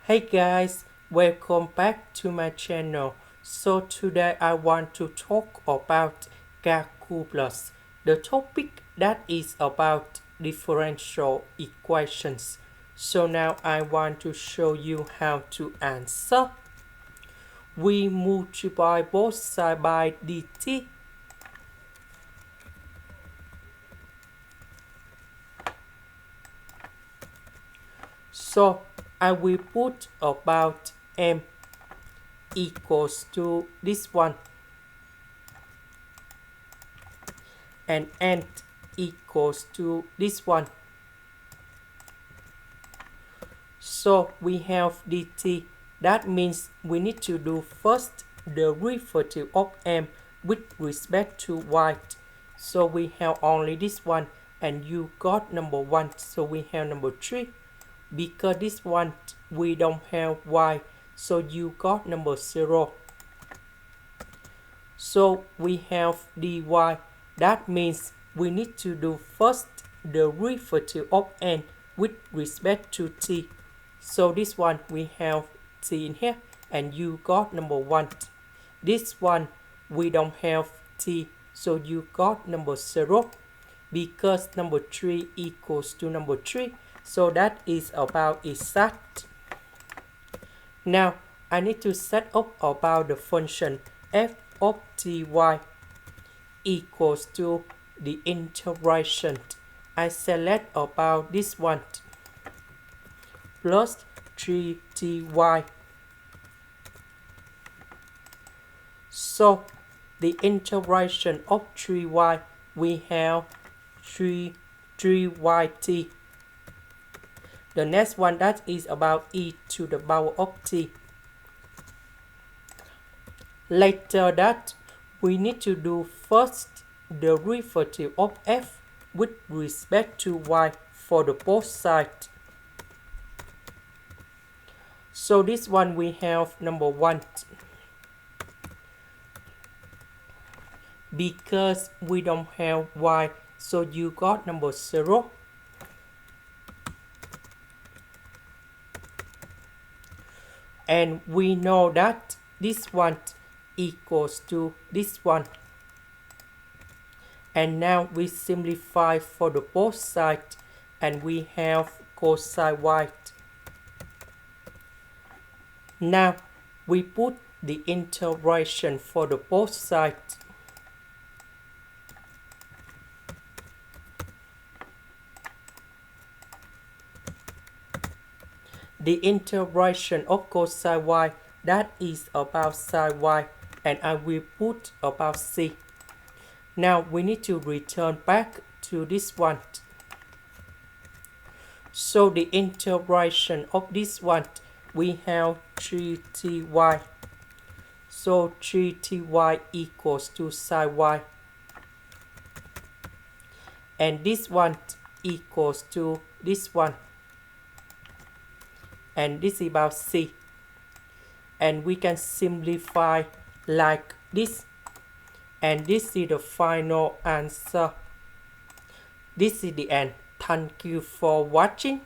Hey guys, welcome back to my channel. So today I want to talk about calculus, the topic that is about differential equations. So now I want to show you how to answer. We multiply both sides by dt. So I will put about m equals to this one and n equals to this one. So we have dt. That means we need to do first the derivative of m with respect to y. So we have only this one and you got number 1. So we have number 3. Because this one we don't have y, so you got number 0. So we have dy. That means we need to do first the derivative of n with respect to t. So this one we have t in here and you got number 1. This one we don't have t, so you got number 0. Because number 3 equals to number 3, so that is about exact. Now I need to set up about the function f of ty equals to the integration. I select about this one plus 3ty. So the integration of 3y, we have 3y_t. The next one that is about e to the power of t. Later that we need to do first the derivative of f with respect to y for the both sides. So this one we have number 1. Because we don't have y, so you got number 0. And we know that this one equals to this one. And now we simplify for the both sides and we have cosine y. Now we put the integration for the both sides. The integration of cosine y, that is about sine y, and I will put about c. Now we need to return back to this one. So the integration of this one, we have 3ty. So 3ty equals to sine y. And this one equals to this one. And this is about c. And we can simplify like this. And this is the final answer. This is the end. Thank you for watching.